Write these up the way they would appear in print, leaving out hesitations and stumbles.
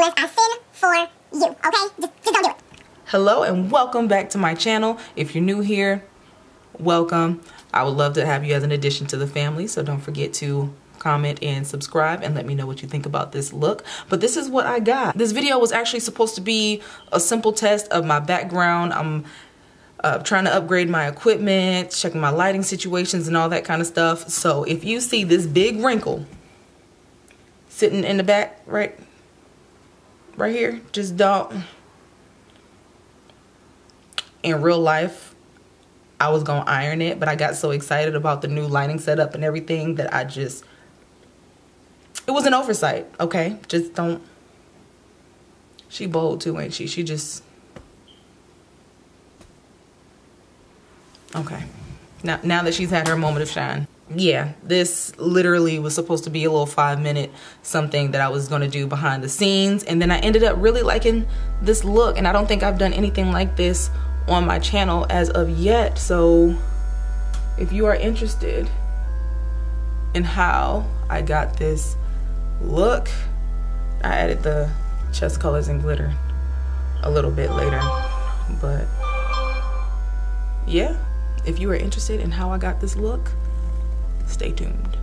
doing a sin for you, okay? Just don't do it. Hello and welcome back to my channel. If you're new here, welcome. I would love to have you as an addition to the family, so don't forget to comment and subscribe and let me know what you think about this look. But this is what I got. This video was actually supposed to be a simple test of my background. I'm trying to upgrade my equipment, checking my lighting situations and all that kind of stuff. So if you see this big wrinkle sitting in the back right here, just don't. In real life, I was gonna iron it, but I got so excited about the new lighting setup and everything that it was an oversight, okay? Just don't. She bold too, ain't she? She just, okay. Now that she's had her moment of shine. Yeah, this literally was supposed to be a little 5-minute something that I was gonna do behind the scenes, and then I ended up really liking this look, and I don't think I've done anything like this on my channel as of yet. So if you are interested in how I got this look, I added the chest colors and glitter a little bit later, but yeah, if you are interested in how I got this look, stay tuned.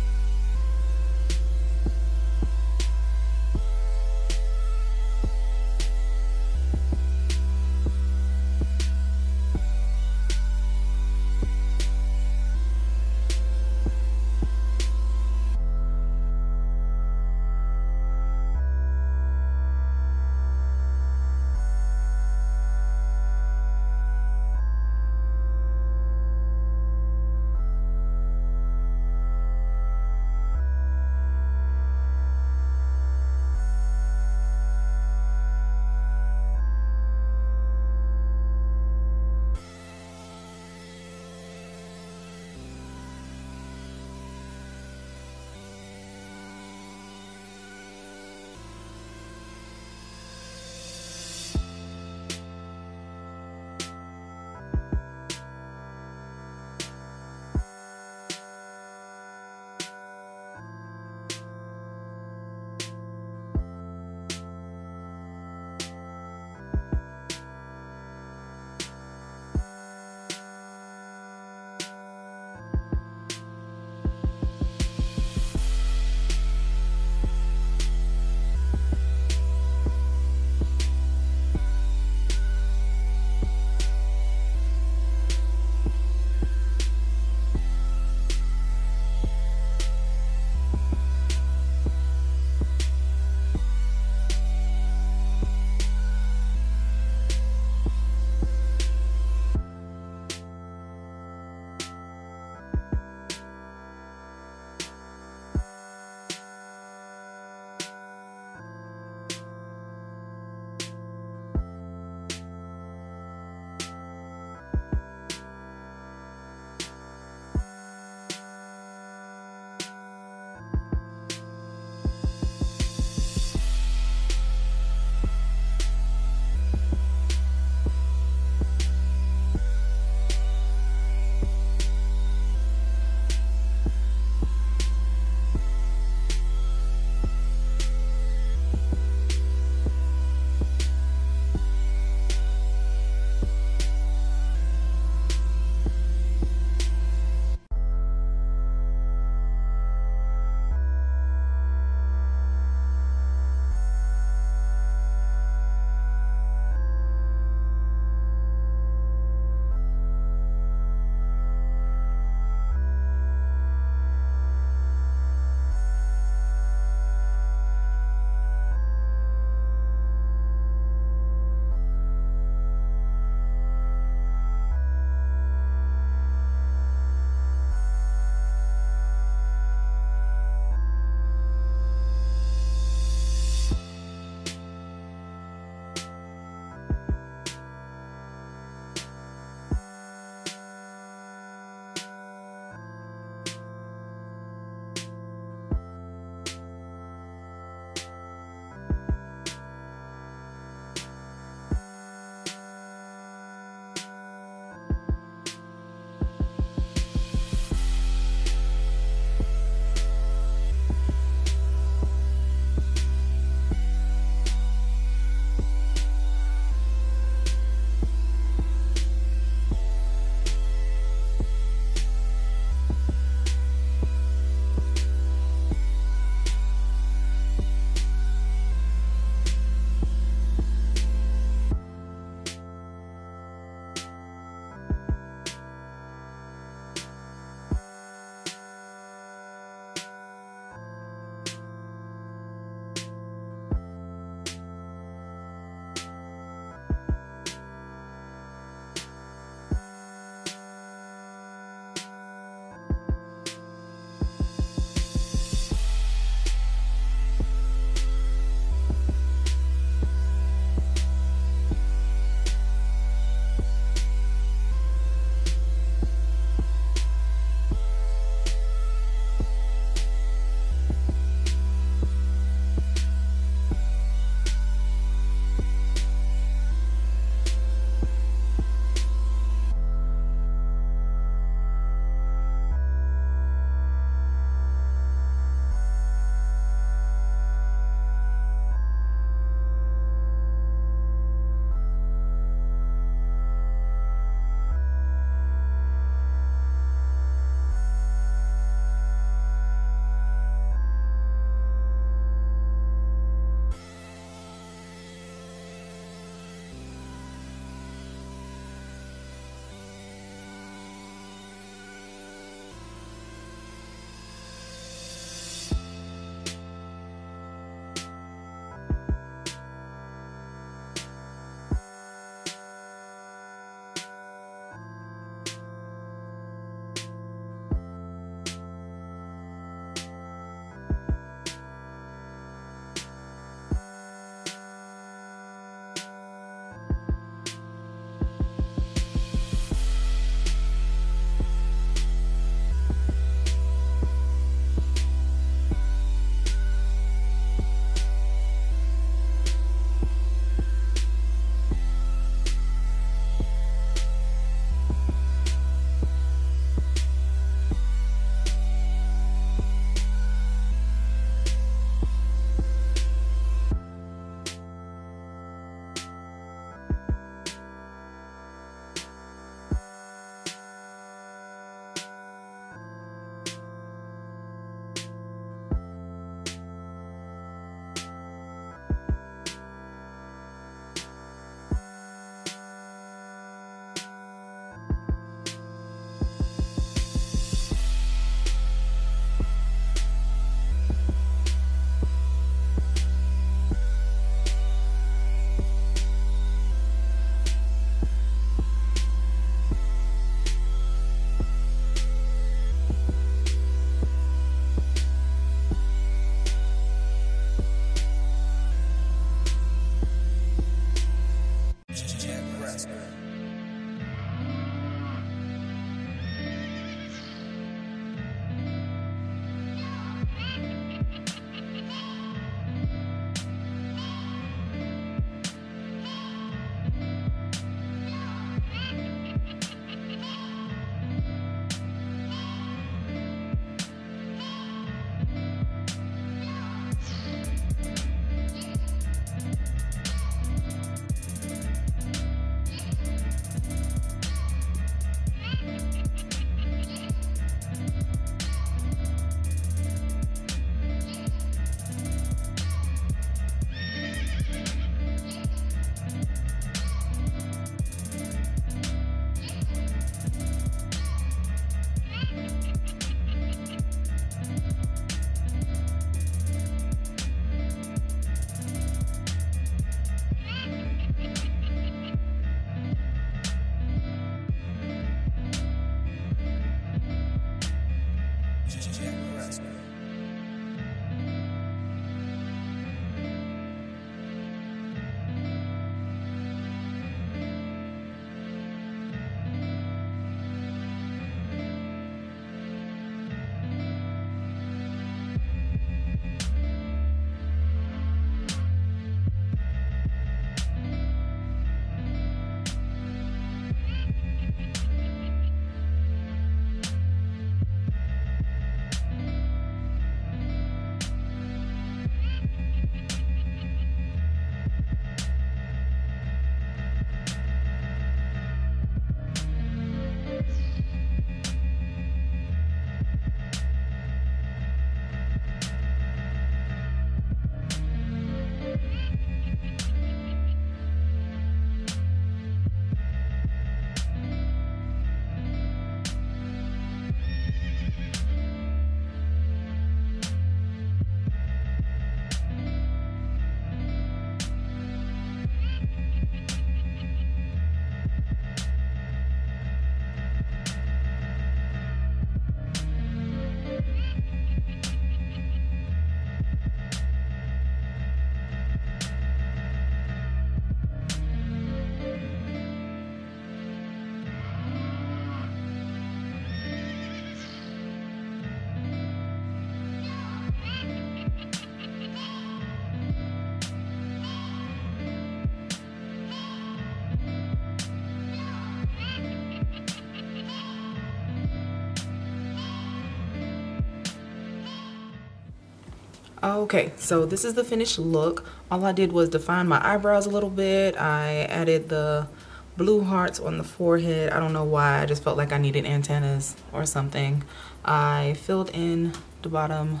Okay, so this is the finished look. All I did was define my eyebrows a little bit. I added the blue hearts on the forehead. I don't know why, I just felt like I needed antennas or something. I filled in the bottom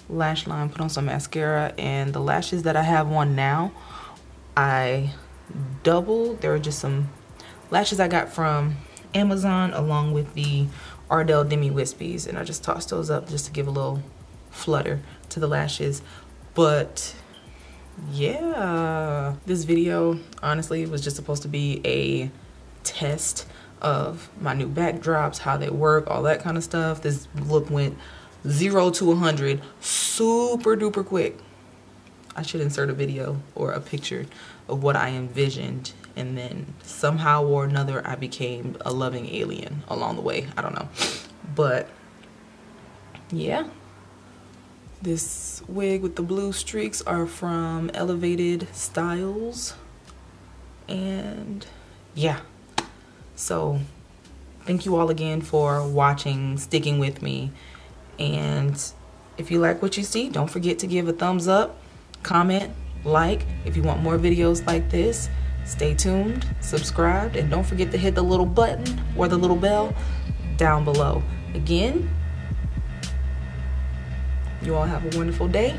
lash line, put on some mascara, and the lashes that I have on now, I doubled. There were just some lashes I got from Amazon along with the Ardell Demi Wispies, and I just tossed those up just to give a little flutter to the lashes. But yeah, this video honestly was just supposed to be a test of my new backdrops, how they work, all that kind of stuff. This look went 0 to 100 super duper quick. I should insert a video or a picture of what I envisioned, and then somehow or another I became a loving alien along the way. I don't know, but yeah. This wig with the blue streaks are from Elevated Styles. And yeah, so thank you all again for watching, sticking with me. And if you like what you see, don't forget to give a thumbs up, comment, like. If you want more videos like this, stay tuned, subscribe, and don't forget to hit the little button or the little bell down below. Again, you all have a wonderful day.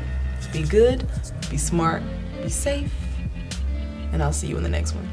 Be good, be smart, be safe, and I'll see you in the next one.